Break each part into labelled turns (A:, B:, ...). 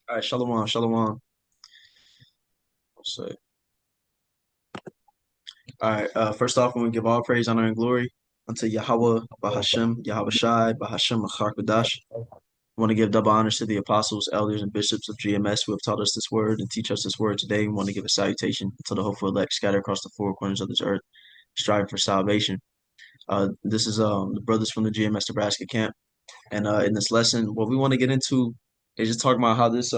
A: All right, shalom, shalom. So, all right, first off, we give all praise, honor, and glory unto Yahweh, Bahashem, Yahweh Shai, Bahashem, Achakadash. We want to give double honors to the apostles, elders, and bishops of GMS who have taught us this word and teach us this word today. We want to give a salutation to the hopeful elect scattered across the four corners of this earth, striving for salvation. This is the brothers from the GMS Nebraska camp, and in this lesson, what we want to get into is just talking about how this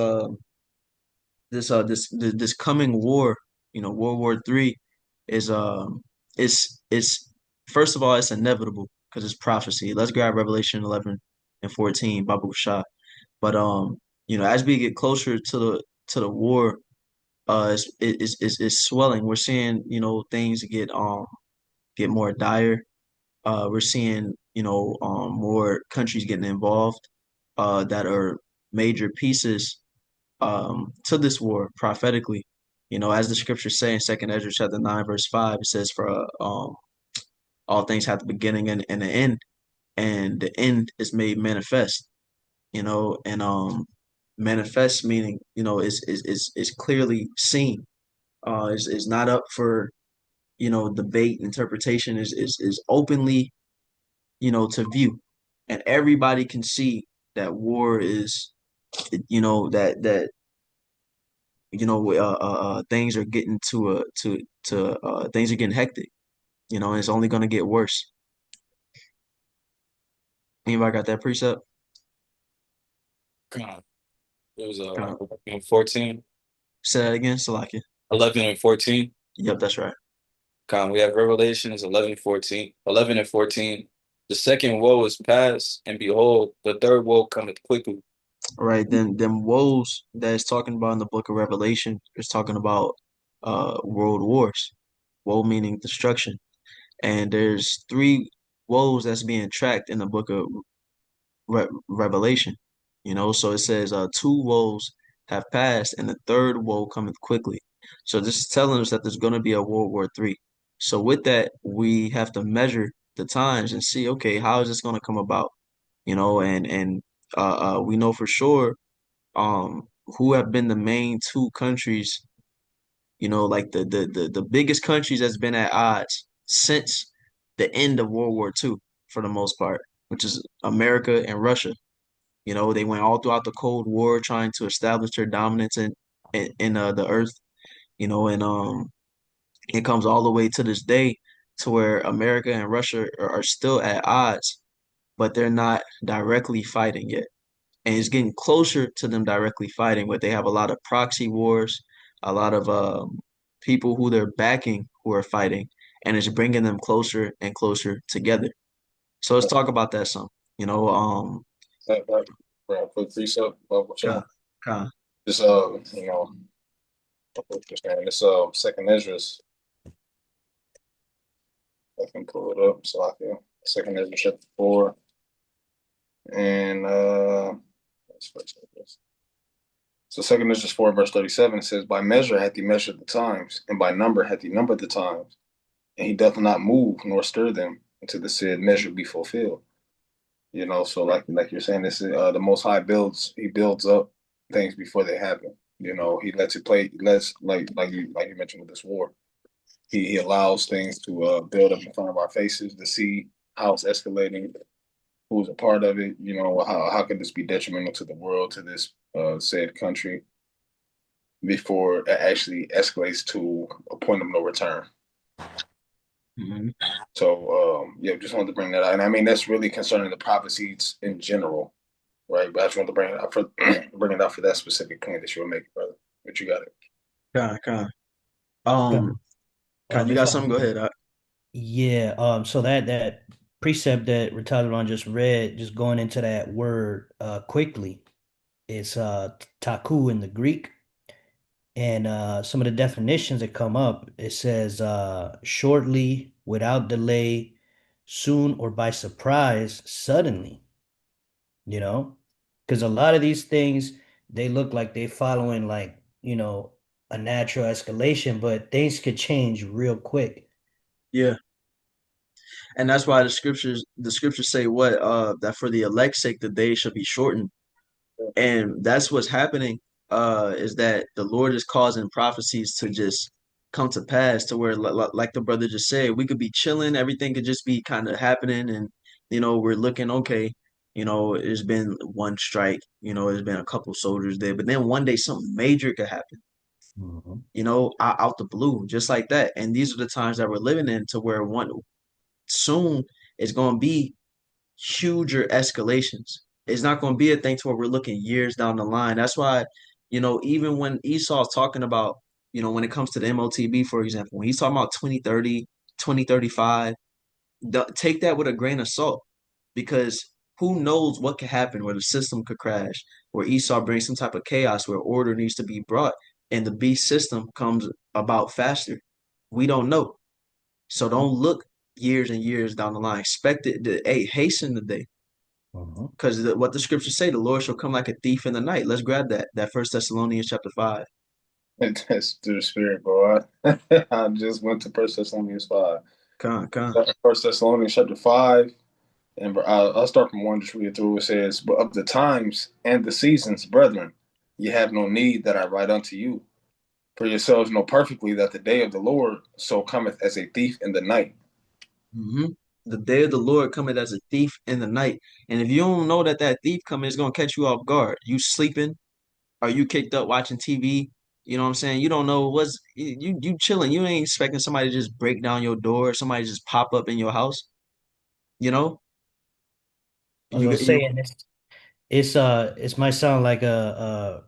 A: coming war, World War III, is it's first of all it's inevitable because it's prophecy. Let's grab Revelation 11 and 14, Babu Shah. But as we get closer to the war, it's swelling. We're seeing things get more dire. We're seeing more countries getting involved that are major pieces to this war prophetically. As the scriptures say in Second Ezra chapter 9, verse 5, it says, "For all things have the beginning and the end, and the end is made manifest." And manifest meaning is clearly seen. Is not up for debate. Interpretation is openly to view, and everybody can see that war is that things are getting things are getting hectic, and it's only going to get worse. Anybody got that precept?
B: God, it was
A: Uh,
B: 14,
A: Say that again, Salakia.
B: 11 and 14.
A: Yep, that's right.
B: We have Revelation is 11, 14, 11 and 14. The second woe is past, and behold, the third woe cometh quickly.
A: Right, then them woes that it's talking about in the book of Revelation is talking about world wars. Woe meaning destruction. And there's three woes that's being tracked in the book of Revelation. So it says two woes have passed and the third woe cometh quickly. So this is telling us that there's going to be a World War III. So with that, we have to measure the times and see, okay, how is this going to come about? And we know for sure who have been the main two countries, like the biggest countries that's been at odds since the end of World War II for the most part, which is America and Russia. They went all throughout the Cold War trying to establish their dominance in the earth, and it comes all the way to this day to where America and Russia are still at odds, but they're not directly fighting yet. And it's getting closer to them directly fighting, but they have a lot of proxy wars, a lot of people who they're backing who are fighting, and it's bringing them closer and closer together. So let's talk about that some. You know,
B: For a quick precept, what
A: Ka,
B: y'all
A: Ka.
B: just just man, this second Ezra's. I can pull it up so I can second Ezra chapter 4 and let's first look at this. So second Ezra 4 verse 37 it says, by measure hath he measured the times, and by number hath he numbered the times, and he doth not move nor stir them until the said measure be fulfilled. So like you're saying, this is the Most High he builds up things before they happen. He lets it play, he lets like you mentioned with this war. He allows things to build up in front of our faces to see how it's escalating, who's a part of it. How could this be detrimental to the world, to this said country, before it actually escalates to a point of no return.
A: Mhm.
B: So yeah, just wanted to bring that out, and I mean that's really concerning the prophecies in general, right? But I just wanted to bring it up for bring it up for that specific point that you were making, brother. But you got it.
A: Ka.
C: Yeah.
A: Um, you
C: If
A: got
C: I,
A: something? Go ahead.
C: yeah, so that precept that Ratalan just read, just going into that word quickly, it's taku in the Greek, and some of the definitions that come up, it says shortly, without delay, soon or by surprise, suddenly, you know, because a lot of these things they look like they following like a natural escalation, but things could change real quick.
A: Yeah, and that's why the scriptures say what that for the elect's sake the days shall be shortened, and that's what's happening. is that the Lord is causing prophecies to just come to pass to where like the brother just said, we could be chilling, everything could just be kind of happening, and we're looking okay. There's been one strike, there's been a couple soldiers there, but then one day something major could happen,
C: Mhm.
A: out the blue, just like that. And these are the times that we're living in to where one soon it's going to be huger escalations. It's not going to be a thing to where we're looking years down the line. That's why, even when Esau's talking about, when it comes to the MOTB, for example, when he's talking about 2030, 2035, take that with a grain of salt because who knows what could happen where the system could crash, where Esau brings some type of chaos where order needs to be brought and the beast system comes about faster. We don't know. So don't look years and years down the line. Expect it to, hey, hasten the day.
C: Mhm.
A: Because what the scriptures say, the Lord shall come like a thief in the night. Let's grab that First Thessalonians chapter 5.
B: That's through the spirit, bro. I just went to First Thessalonians 5.
A: Con.
B: First Thessalonians chapter 5, and I'll start from one, just read it through. It says, "But of the times and the seasons, brethren, ye have no need that I write unto you. For yourselves know perfectly that the day of the Lord so cometh as a thief in the night."
A: hmm The day of the Lord cometh as a thief in the night. And if you don't know that thief coming is going to catch you off guard, you sleeping, or you kicked up watching TV, you know what I'm saying? You don't know what's, you chilling. You ain't expecting somebody to just break down your door, somebody just pop up in your house, you know?
C: I was
A: You,
C: gonna
A: you
C: say, and it might sound like a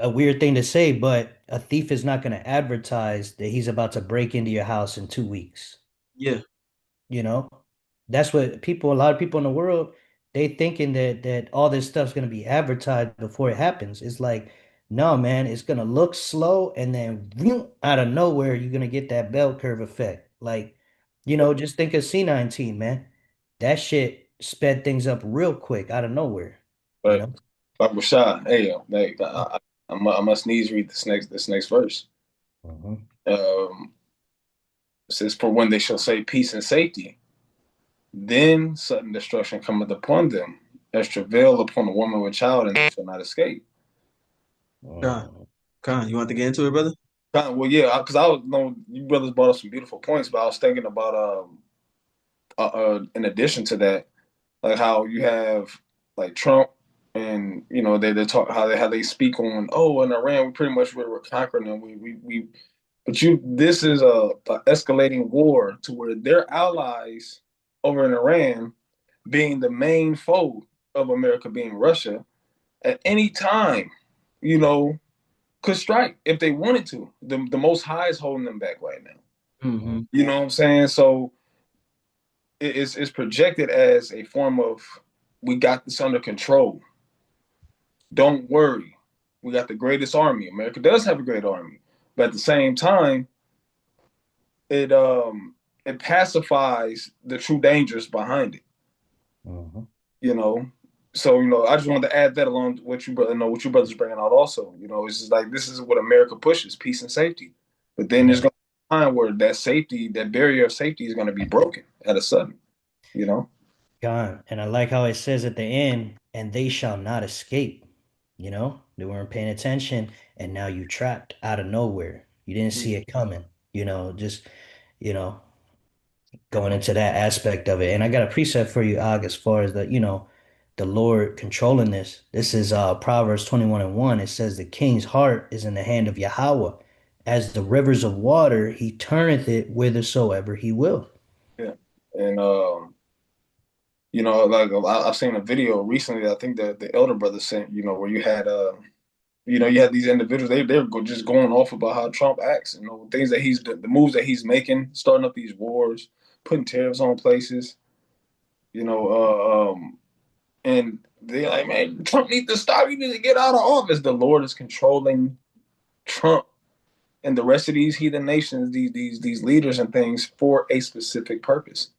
C: weird thing to say, but a thief is not gonna advertise that he's about to break into your house in 2 weeks.
A: yeah.
C: You know, that's what a lot of people in the world, they thinking that all this stuff's gonna be advertised before it happens. It's like, no, man, it's gonna look slow, and then vroom, out of nowhere, you're gonna get that bell curve effect. Like, just think of C19, man. That shit sped things up real quick out of nowhere. You
B: But
C: know?
B: like Rashad, hey, I must needs read this next verse.
C: Mhm.
B: It says, "For when they shall say peace and safety, then sudden destruction cometh upon them, as travail upon a woman with child, and they shall not escape."
A: Con,
C: Mhm.
A: you want to get into it, brother?
B: Well, yeah, because I was, you brothers brought up some beautiful points, but I was thinking about in addition to that, like how you have like Trump, and they talk how they speak on, oh, in Iran we pretty much we're conquering them, we but this is a escalating war to where their allies over in Iran, being the main foe of America, being Russia, at any time, you know, could strike if they wanted to. The Most High is holding them back right now.
A: Mm-hmm.
B: You know what I'm saying? So it's projected as a form of, we got this under control. Don't worry. We got the greatest army. America does have a great army, but at the same time, it it pacifies the true dangers behind it.
C: Mhm.
B: You know, so I just wanted to add that along to what you brother know what you brothers are bringing out. Also, it's just like this is what America pushes: peace and safety. But then there's
C: Yeah.
B: going to be a time where that barrier of safety is going to be broken at a sudden. You know.
C: God, and I like how it says at the end, and they shall not escape. They weren't paying attention, and now you trapped out of nowhere. You didn't see it coming. Just you know, going into that aspect of it. And I got a precept for you, Og, as far as the Lord controlling this. This is Proverbs 21:1. It says the king's heart is in the hand of Yahweh. As the rivers of water, he turneth it whithersoever he will.
B: Yeah. And like I've seen a video recently. I think that the elder brother sent. Where you had you had these individuals. They're just going off about how Trump acts. Things that the moves that he's making, starting up these wars, putting tariffs on places. You know, and they're like, man, Trump needs to stop. He needs to get out of office. The Lord is controlling Trump and the rest of these heathen nations, these leaders and things, for a specific purpose,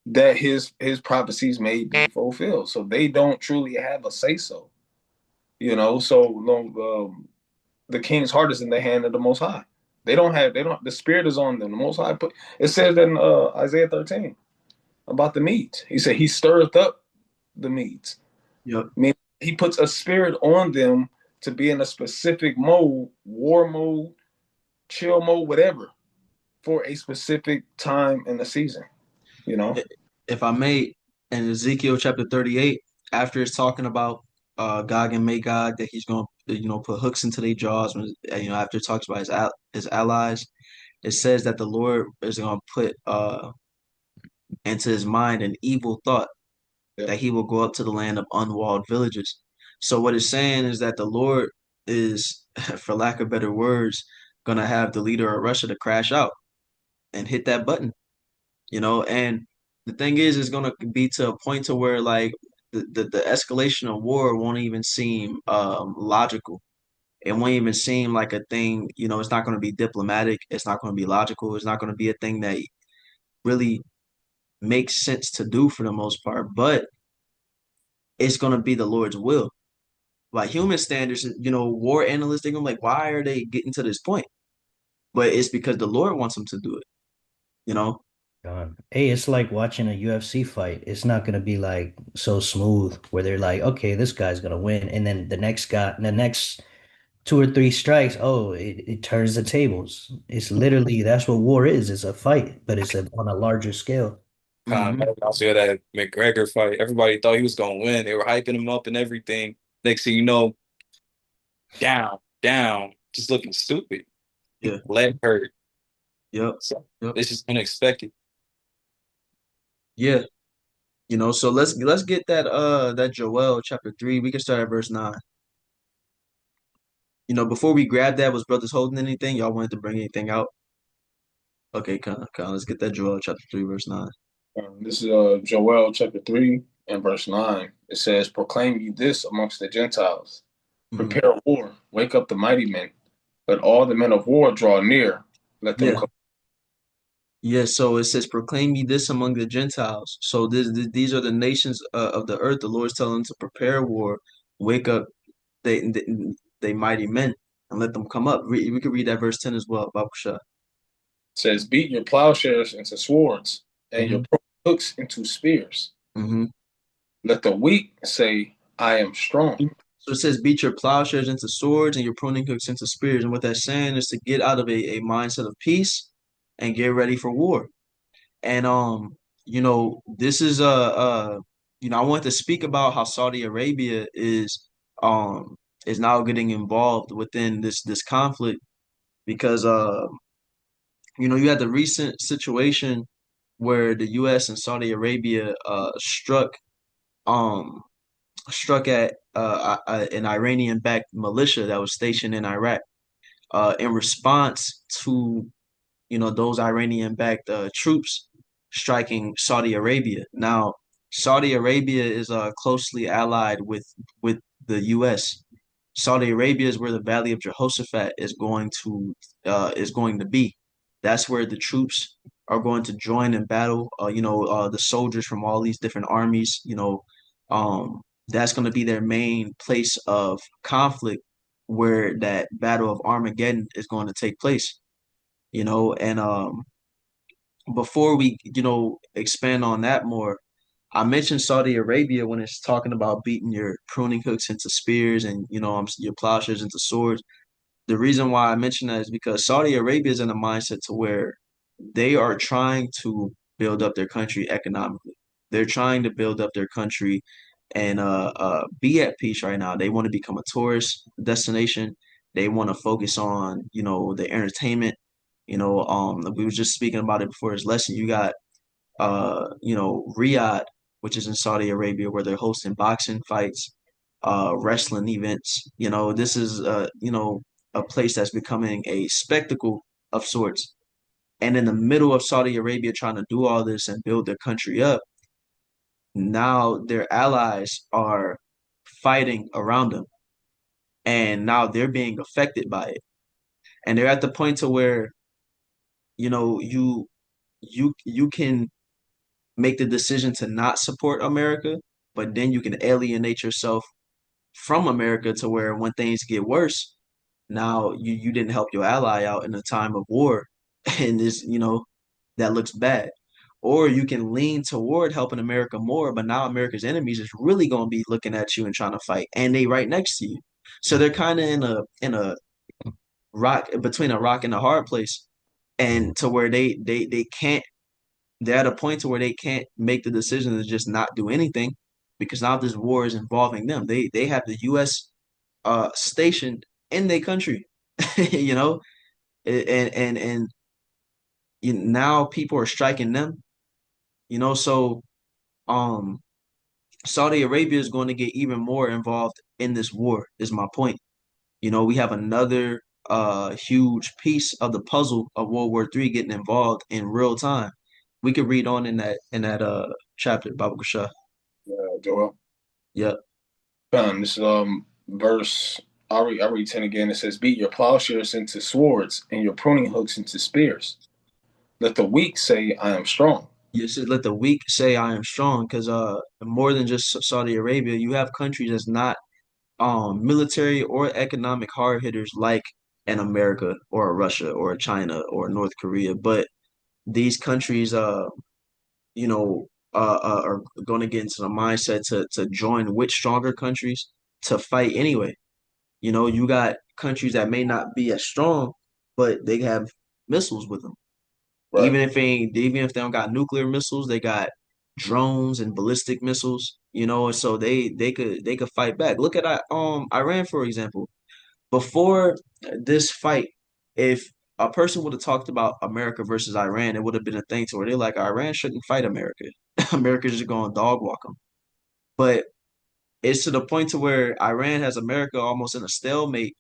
B: that his prophecies may be fulfilled. So they don't truly have a say so. So the king's heart is in the hand of the Most High. The spirit is on them. The Most High put, it says in Isaiah 13 about the Medes. He said he stirreth up the Medes.
A: Yep.
B: I mean, he puts a spirit on them to be in a specific mode, war mode, chill mode, whatever, for a specific time in the season. You know,
A: If I may, in Ezekiel chapter 38, after it's talking about Gog and Magog, that he's going to, put hooks into their jaws, when, after it talks about his allies, it says that the Lord is going to put into his mind an evil thought
B: yeah,
A: that he will go up to the land of unwalled villages. So what it's saying is that the Lord is, for lack of better words, going to have the leader of Russia to crash out and hit that button. And the thing is, it's gonna be to a point to where like the escalation of war won't even seem logical. It won't even seem like a thing, it's not gonna be diplomatic, it's not gonna be logical, it's not gonna be a thing that really makes sense to do for the most part, but it's gonna be the Lord's will. Like human standards, war analysts, they're gonna be like, why are they getting to this point? But it's because the Lord wants them to do it, you know?
C: Hey, it's like watching a UFC fight. It's not gonna be like so smooth where they're like, okay, this guy's gonna win, and then the next two or three strikes, oh, it turns the tables. It's literally that's what war is. It's a fight, but on a larger scale.
A: Hmm.
D: I saw that McGregor fight. Everybody thought he was gonna win. They were hyping him up and everything. Next thing you know, down, down, just looking stupid.
A: Yeah.
D: Leg hurt.
A: Yep.
D: So
A: Yep.
D: this is unexpected.
A: Yeah. So let's get that Joel chapter 3. We can start at verse 9. Before we grab that, was brothers holding anything? Y'all wanted to bring anything out? Okay, kind of. Let's get that Joel chapter 3, verse 9.
B: this is Joel chapter 3 and verse 9. It says, "Proclaim ye this amongst the Gentiles:
A: Hmm.
B: Prepare war, wake up the mighty men. Let all the men of war draw near. Let them
A: Yeah.
B: come."
A: Yeah, so it says, proclaim ye this among the Gentiles. So these are the nations of the earth. The Lord's telling them to prepare war, wake up they, they mighty men, and let them come up. We could read that verse 10 as well, Babu Shah.
B: It says, "Beat your plowshares into swords, and your
A: Hmm.
B: hooks into spears.
A: Hmm.
B: Let the weak say, I am strong."
A: So it says, beat your plowshares into swords and your pruning hooks into spears. And what that's saying is to get out of a mindset of peace and get ready for war. And this is I want to speak about how Saudi Arabia um is now getting involved within this conflict because you had the recent situation where the US and Saudi Arabia um struck at an Iranian-backed militia that was stationed in Iraq in response to those Iranian-backed troops striking Saudi Arabia. Now, Saudi Arabia is closely allied with the U.S. Saudi Arabia is where the Valley of Jehoshaphat is going to be. That's where the troops are going to join in battle. The soldiers from all these different armies. That's going to be their main place of conflict, where that battle of Armageddon is going to take place. And before we expand on that more, I mentioned Saudi Arabia when it's talking about beating your pruning hooks into spears and your plowshares into swords. The reason why I mention that is because Saudi Arabia is in a mindset to where they are trying to build up their country economically. They're trying to build up their country and be at peace right now. They want to become a tourist destination. They want to focus on the entertainment. We were just speaking about it before this lesson. You got Riyadh, which is in Saudi Arabia, where they're hosting boxing fights, wrestling events. This is a place that's becoming a spectacle of sorts. And in the middle of Saudi Arabia trying to do all this and build their country up, now their allies are fighting around them, and now they're being affected by it. And they're at the point to where you can make the decision to not support America, but then you can alienate yourself from America to where when things get worse, now you didn't help your ally out in a time of war, and that looks bad. Or you can lean toward helping America more, but now America's enemies is really going to be looking at you and trying to fight, and they right next to you. So they're kind of in a rock between a rock and a hard place, and to where they can't. They're at a point to where they can't make the decision to just not do anything because now this war is involving them. They have the U.S. Stationed in their country, you know, and now people are striking them, you know. So um, Saudi Arabia is going to get even more involved in this war. Is my point. You know, we have another huge piece of the puzzle of World War III getting involved in real time. We could read on in that chapter, Baba Gashah.
B: Joel.
A: Yep.
B: This is verse. I read 10 again. It says, "Beat your plowshares into swords and your pruning hooks into spears. Let the weak say, I am strong."
A: You should let the weak say I am strong, because more than just Saudi Arabia, you have countries that's not military or economic hard hitters like an America or a Russia or a China or North Korea, but these countries you know are going to get into the mindset to join with stronger countries to fight anyway. You know, you got countries that may not be as strong, but they have missiles with them.
B: Right.
A: Even if they don't got nuclear missiles, they got drones and ballistic missiles, you know, and so they could fight back. Look at Iran, for example. Before this fight, if a person would have talked about America versus Iran, it would have been a thing to where they're like, Iran shouldn't fight America. America's just going to dog walk them. But it's to the point to where Iran has America almost in a stalemate,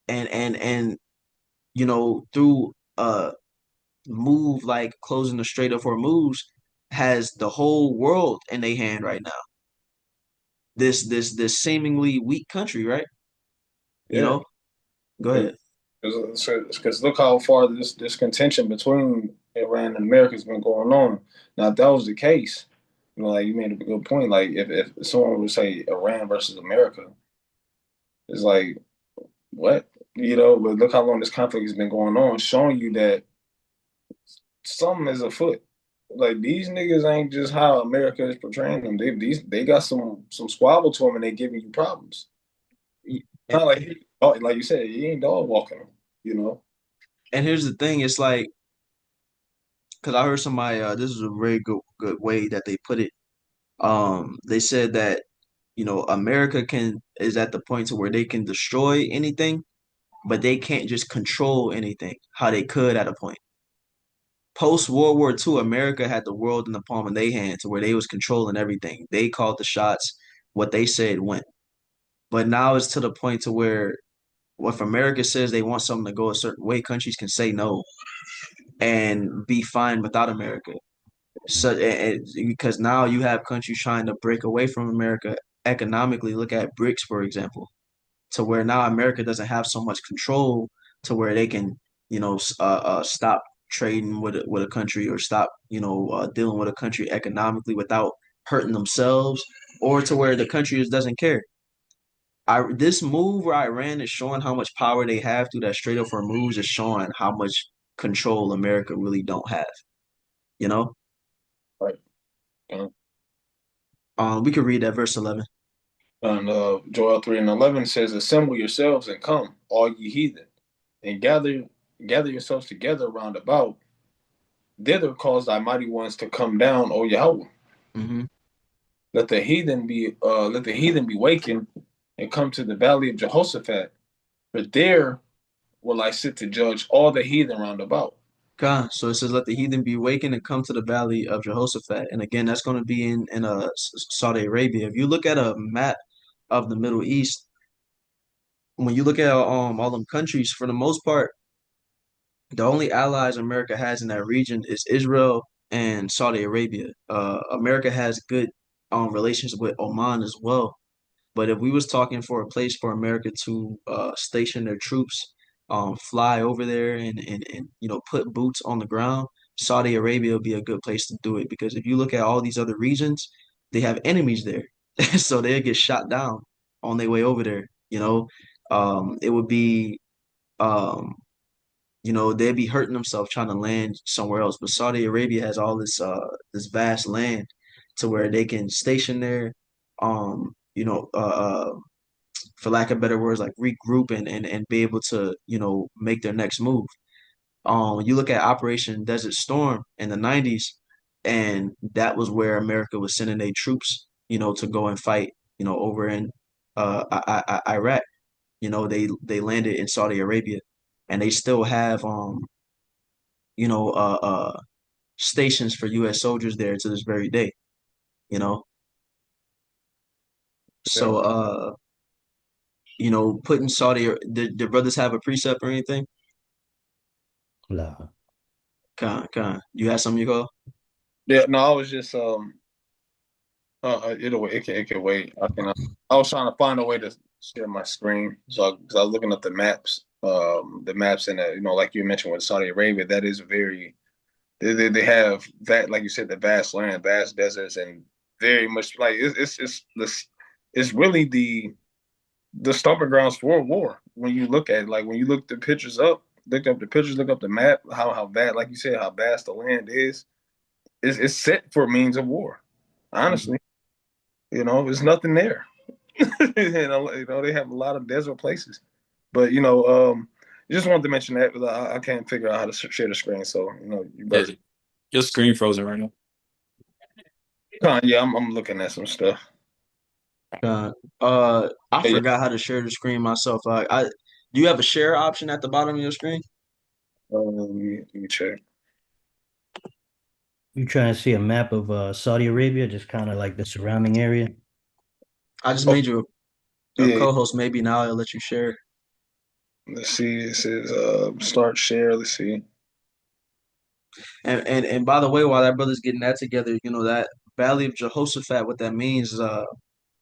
A: and you know, through move like closing the Strait of Hormuz, has the whole world in their hand right now. This seemingly weak country, right? You
B: Yeah.
A: know, go ahead.
B: Because look how far this contention between Iran and America has been going on. Now, if that was the case, like you made a good point. Like if someone would say Iran versus America, it's like what? But look how long this conflict has been going on, showing you that something is afoot. Like these niggas ain't just how America is portraying them. They got some squabble to them, and they giving you problems. Not like like you said, he ain't dog walking them. You know.
A: And here's the thing, it's like, because I heard somebody, this is a very good way that they put it. They said that, you know, America can is at the point to where they can destroy anything, but they can't just control anything how they could at a point. Post World War II, America had the world in the palm of their hand to where they was controlling everything. They called the shots. What they said went. But now it's to the point to where if America says they want something to go a certain way, countries can say no and be fine without America. So, because now you have countries trying to break away from America economically. Look at BRICS, for example, to where now America doesn't have so much control to where they can, you know, stop trading with a country or stop, you know, dealing with a country economically without hurting themselves, or to where the country just doesn't care. This move where Iran is showing how much power they have through that Strait of Hormuz is showing how much control America really don't have. You know,
B: Right. Uh,
A: we could read that verse 11.
B: And Joel 3:11 says, "Assemble yourselves and come, all ye heathen, and gather yourselves together round about. Thither cause thy mighty ones to come down, O Yahweh.
A: Hmm.
B: Let the heathen be wakened and come to the valley of Jehoshaphat, for there will I sit to judge all the heathen round about."
A: God, so it says, "Let the heathen be awakened and come to the valley of Jehoshaphat." And again, that's going to be in Saudi Arabia. If you look at a map of the Middle East, when you look at all them countries, for the most part, the only allies America has in that region is Israel and Saudi Arabia. America has good relations with Oman as well. But if we was talking for a place for America to station their troops, fly over there and you know put boots on the ground, Saudi Arabia would be a good place to do it because if you look at all these other regions, they have enemies there, so they'll get shot down on their way over there. You know, it would be um, you know, they'd be hurting themselves trying to land somewhere else. But Saudi Arabia has all this vast land to where they can station their you know for lack of better words, like regroup and be able to, make their next move. You look at Operation Desert Storm in the 90s, and that was where America was sending their troops, to go and fight, over in Iraq. They landed in Saudi Arabia, and they still have you know, stations for U.S. soldiers there to this very day. You know,
B: Yeah.
A: so putting did brothers have a precept or anything?
C: Nah.
A: You had something you go?
B: Yeah, no, I was just it'll wait. It can wait. I was trying to find a way to share my screen, so because I was looking up the maps, and like you mentioned with Saudi Arabia, that is very they have that, like you said, the vast land, vast deserts, and very much like it's really the stomping grounds for war. When you look at it, like when you look the pictures up, look up the pictures, look up the map, how bad, like you said, how vast the land is. It's set for means of war. Honestly, there's nothing there. They have a lot of desert places. But just wanted to mention that because I can't figure out how to share the screen. So you
D: Yeah,
B: better.
D: your screen frozen right now.
B: Yeah, I'm looking at some stuff.
A: Uh, I
B: Yeah,
A: forgot how to share the screen myself. Do you have a share option at the bottom of your screen?
B: let me check.
C: You trying to see a map of Saudi Arabia, just kind of like the surrounding area?
A: I just
B: Oh,
A: made you a
B: yeah.
A: co-host. Maybe now I'll let you share.
B: Let's see. It says start share. Let's see.
A: And by the way, while that brother's getting that together, that Valley of Jehoshaphat, what that means is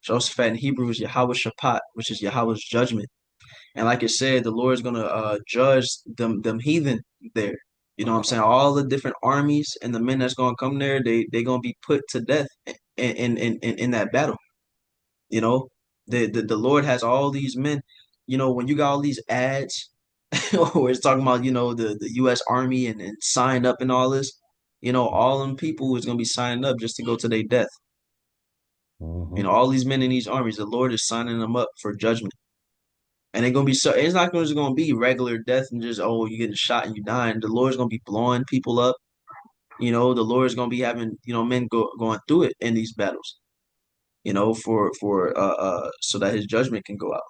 A: Jehoshaphat in Hebrew is Yahweh Shaphat, which is Yahweh's judgment. And like it said, the Lord's gonna judge them heathen there. You know what I'm saying? All the different armies and the men that's gonna come there, they gonna be put to death in that battle. You know, the Lord has all these men. When you got all these ads where it's talking about, the U.S. Army and signed up and all this, all them people is gonna be signing up just to go to their death.
C: Hmm.
A: All these men in these armies, the Lord is signing them up for judgment. And they're gonna be so it's not just gonna be regular death and just, oh, you getting shot and you dying. The Lord's gonna be blowing people up. The Lord's gonna be having, men going through it in these battles, for so that his judgment can go out.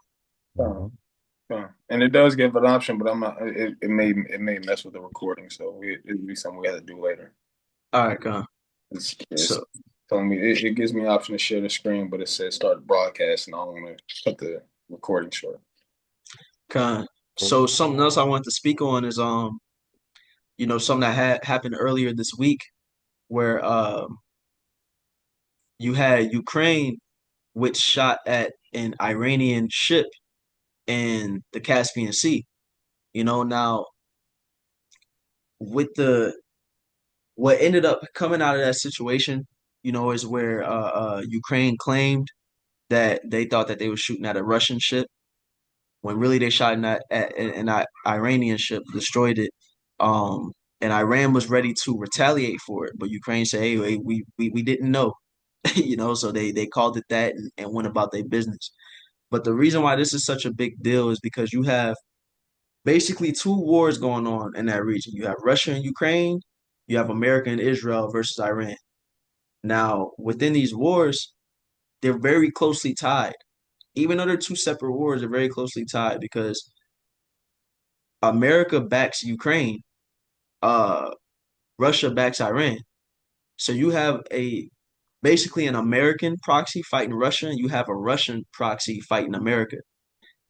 B: Uh,
C: Hmm.
B: and it does give an option, but I'm not. It may mess with the recording, so it'll be something we have to do later.
A: All right, con.
B: It's
A: So
B: telling me it gives me an option to share the screen, but it says start broadcast, and I want to cut the recording short.
A: con. So something else I want to speak on is something that had happened earlier this week where you had Ukraine which shot at an Iranian ship in the Caspian Sea. Now with the what ended up coming out of that situation, is where Ukraine claimed that they thought that they were shooting at a Russian ship when really they shot at an Iranian ship, destroyed it. And Iran was ready to retaliate for it, but Ukraine said, "Hey, we didn't know," so they called it that and went about their business. But the reason why this is such a big deal is because you have basically two wars going on in that region. You have Russia and Ukraine, you have America and Israel versus Iran. Now, within these wars, they're very closely tied. Even though they're two separate wars, they're very closely tied because America backs Ukraine, uh, Russia backs Iran. So you have a basically an American proxy fighting Russia, and you have a Russian proxy fighting America.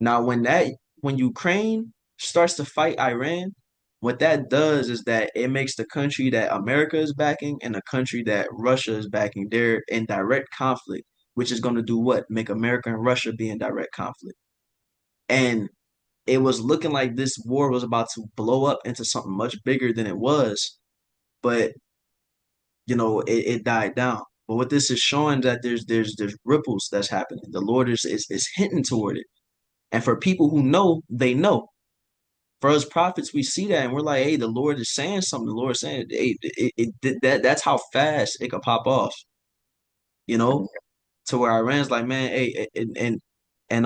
A: Now, when Ukraine starts to fight Iran, what that does is that it makes the country that America is backing and the country that Russia is backing, they're in direct conflict, which is going to do what? Make America and Russia be in direct conflict. And it was looking like this war was about to blow up into something much bigger than it was, but it died down. But what this is showing that there's ripples that's happening. The Lord is hinting toward it. And for people who know, they know. For us prophets, we see that and we're like, hey, the Lord is saying something. The Lord is saying, hey, that's how fast it could pop off, you know, to where Iran's like, man, hey, and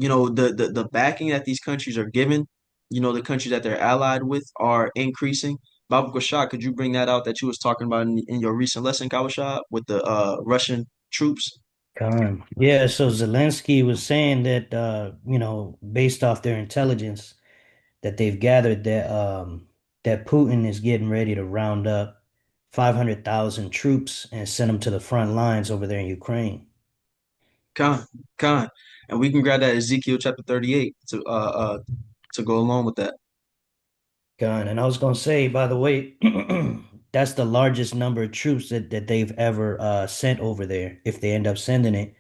A: the backing that these countries are given, the countries that they're allied with are increasing. Baba Gashad, could you bring that out that you was talking about in your recent lesson, Kawashad, with the Russian troops?
C: Yeah, so Zelensky was saying that based off their intelligence that they've gathered that Putin is getting ready to round up 500,000 troops and send them to the front lines over there in Ukraine.
A: Con, con, and we can grab that Ezekiel chapter 38 to go along with that.
C: Gun. And I was going to say, by the way, that's the largest number of troops that they've ever sent over there if they end up sending it.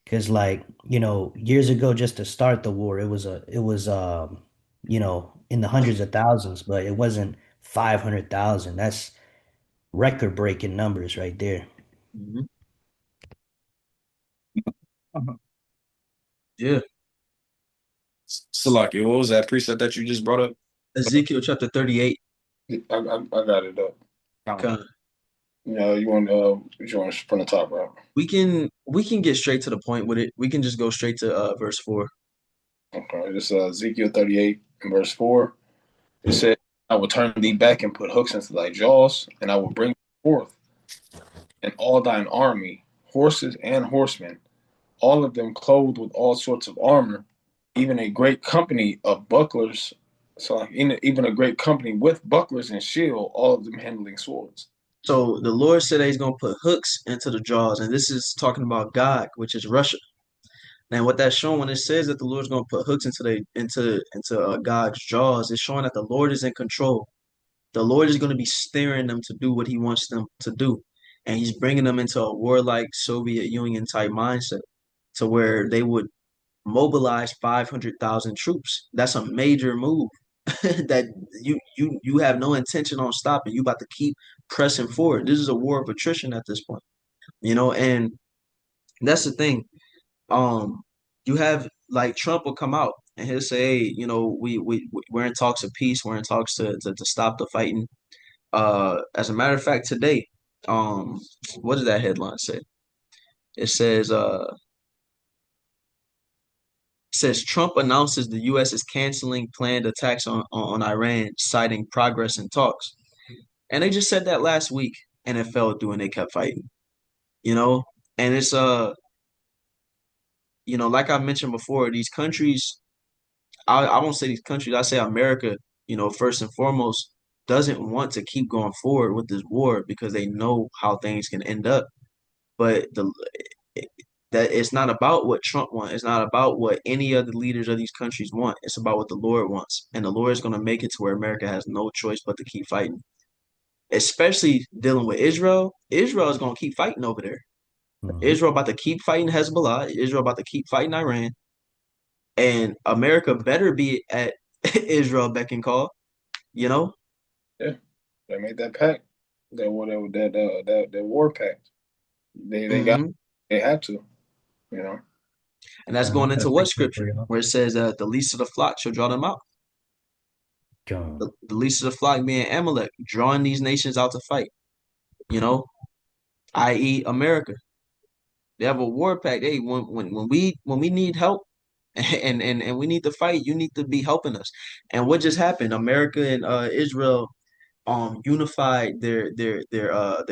C: Because like, years ago, just to start the war, it was in the hundreds of thousands, but it wasn't 500,000. That's record-breaking numbers right there.
A: Mhm.
D: Uh-huh.
A: Yeah,
D: Salaki, what was that precept that you just brought up?
A: Ezekiel chapter 38.
B: I got it up.
D: Con.
A: Con.
B: You want from the top, right?
A: We can get straight to the point with it. We can just go straight to verse 4.
B: Okay, this is Ezekiel 38 and verse 4. It said, I will turn thee back and put hooks into thy jaws, and I will bring forth and all thine army, horses and horsemen, all of them clothed with all sorts of armor, even a great company of bucklers. So, like, even a great company with bucklers and shield, all of them handling swords.
A: So the Lord said that He's going to put hooks into the jaws, and this is talking about Gog, which is Russia. And what that's showing when it says that the Lord's going to put hooks into God's jaws, it's showing that the Lord is in control. The Lord is going to be steering them to do what He wants them to do, and He's bringing them into a warlike Soviet Union type mindset, to where they would mobilize 500,000 troops. That's a major move that you have no intention on stopping. You about to keep pressing forward. This is a war of attrition at this point, and that's the thing. um you have like Trump will come out and he'll say, hey, we're in talks of peace, we're in talks to stop the fighting. As a matter of fact, today, um what does that headline say? It says Trump announces the US is canceling planned attacks on Iran, citing progress in talks. And they just said that last week, and it fell through and they kept fighting, you know and it's like I mentioned before, these countries, I won't say these countries, I say America, first and foremost, doesn't want to keep going forward with this war because they know how things can end up. But that it's not about what Trump wants. It's not about what any of the leaders of these countries want. It's about what the Lord wants. And the Lord is going to make it to where America has no choice but to keep fighting. Especially dealing with Israel. Israel is going to keep fighting over there.
C: Mhm.
A: Israel about to keep fighting Hezbollah. Israel about to keep fighting Iran. And America better be at Israel beck and call, you know?
B: Yeah, they made that pact. That war pact. They got
A: hmm
B: they had to. You know.
A: And that's
C: I
A: going
C: got
A: into
C: a
A: what
C: precept for
A: scripture?
C: y'all.
A: Where it says the least of the flock shall draw them out.
C: John.
A: The least of the flock being Amalek, drawing these nations out to fight, you know, i.e. America. They have a war pact. Hey, when we need help and we need to fight, you need to be helping us. And what just happened? America and Israel unified their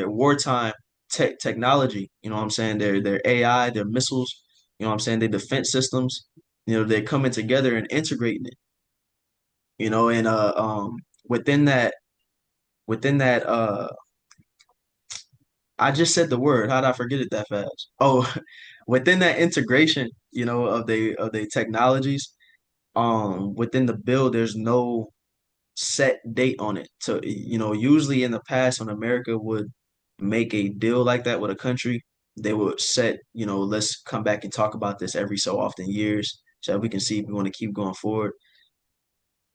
A: wartime technology. You know what I'm saying? Their AI, their missiles, you know what I'm saying, their defense systems, they're coming together and integrating it, and within that I just said the word. How did I forget it that fast? Oh, within that integration, of the technologies, within the bill, there's no set date on it. So, usually in the past, when America would make a deal like that with a country, they would set, let's come back and talk about this every so often years so that we can see if we want to keep going forward.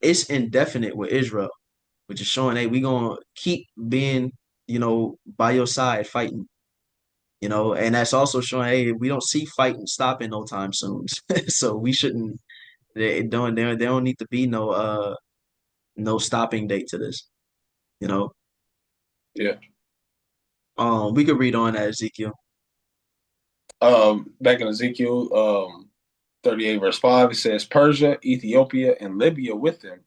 A: It's indefinite with Israel, which is showing, hey, we gonna keep being, by your side fighting, and that's also showing, hey, we don't see fighting stopping no time soon. So we shouldn't, they don't need to be no stopping date to this, you know.
B: Yeah.
A: We could read on at Ezekiel.
B: Back in Ezekiel, 38 verse 5, it says Persia, Ethiopia, and Libya with them,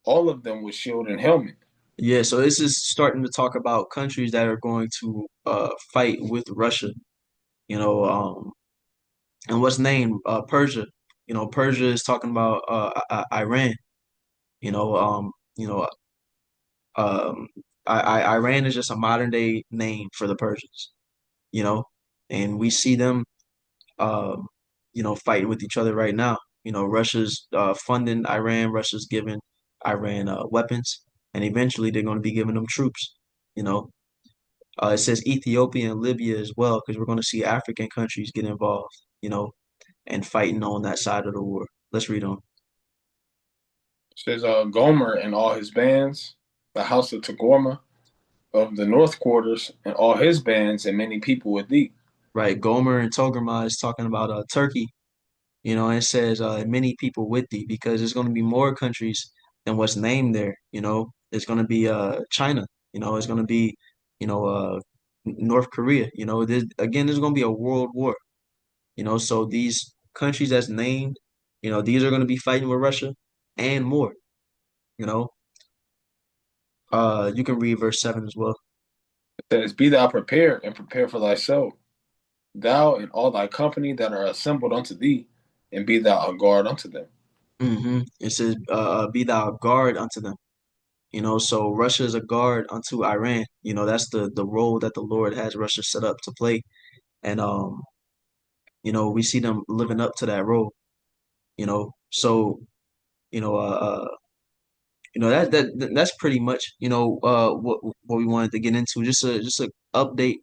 B: all of them with shield and helmet.
A: Yeah, so this is starting to talk about countries that are going to fight with Russia, you know, and what's named Persia. You know, Persia is talking about Iran. You know, you know, um, Iran is just a modern day name for the Persians. You know, and we see them, um, fighting with each other right now. You know, Russia's funding Iran. Russia's giving Iran weapons, and eventually they're going to be giving them troops. You know, it says Ethiopia and Libya as well, because we're going to see African countries get involved. You know, and fighting on that side of the war. Let's read on.
B: It says Gomer and all his bands, the house of Tagorma of the north quarters, and all his bands, and many people with thee.
A: Right, Gomer and Togama is talking about Turkey. You know, and it says many people with thee because there's going to be more countries than what's named there. You know, it's going to be China. You know, it's going to be North Korea. You know, there's going to be a world war. You know, so these countries that's named, you know, these are going to be fighting with Russia and more. You know, you can read verse 7 as well.
B: It says, Be thou prepared and prepare for thyself, thou and all thy company that are assembled unto thee, and be thou a guard unto them.
A: It says, "Be thou a guard unto them." You know, so Russia is a guard unto Iran. You know, that's the role that the Lord has Russia set up to play, and we see them living up to that role. You know, so you know, that's pretty much what we wanted to get into. Just a update,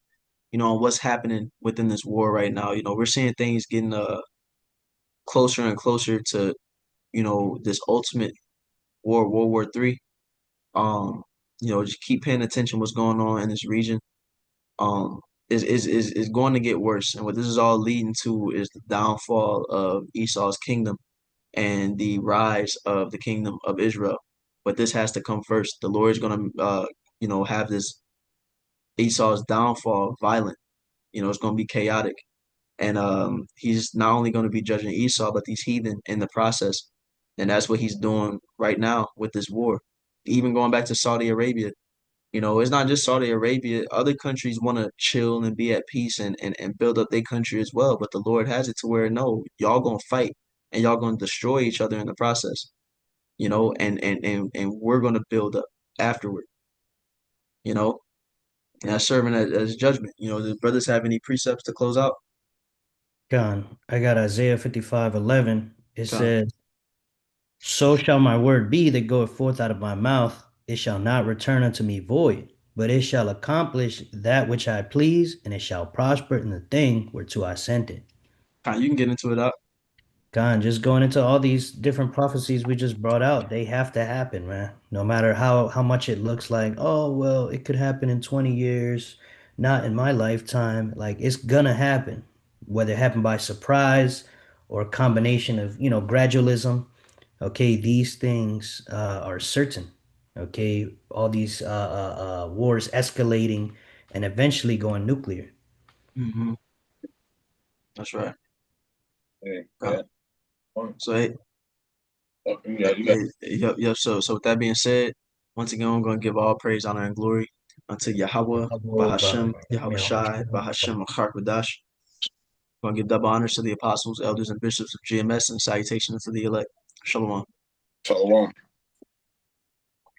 A: on what's happening within this war right now. You know, we're seeing things getting closer and closer to this ultimate war, World War III. Um, just keep paying attention what's going on in this region. Um, is going to get worse, and what this is all leading to is the downfall of Esau's kingdom and the rise of the kingdom of Israel. But this has to come first. The Lord is going to, have this Esau's downfall violent. You know, it's going to be chaotic, and he's not only going to be judging Esau, but these heathen in the process, and that's what he's doing right now with this war. Even going back to Saudi Arabia, it's not just Saudi Arabia. Other countries want to chill and be at peace and build up their country as well. But the Lord has it to where no, y'all gonna fight and y'all gonna destroy each other in the process. And we're gonna build up afterward. You know, and that's serving as judgment. The brothers have any precepts to close out?
C: Gone. I got Isaiah 55:11. It
A: Con.
C: says, So shall my word be that goeth forth out of my mouth. It shall not return unto me void, but it shall accomplish that which I please, and it shall prosper in the thing whereto I sent it.
A: Con, you can get into it up.
C: God, just going into all these different prophecies we just brought out, they have to happen, man. No matter how much it looks like, oh well, it could happen in 20 years, not in my lifetime. Like it's gonna happen, whether it happened by surprise or a combination of, gradualism. Okay, these things are certain. Okay, all these wars escalating and eventually going nuclear.
A: Hmm. That's right.
B: Yeah,
A: Con.
B: yeah.
A: So hey,
B: Yeah, you got
A: yep, yep. So with that being said, once again, I'm going to give all praise, honor, and glory unto Yahweh, Bahashem, Yahweh Shai, Bahashem, Harkodash. I'm going to give double honors to the apostles, elders, and bishops of GMS and salutations to the elect. Shalom.
B: Shalom.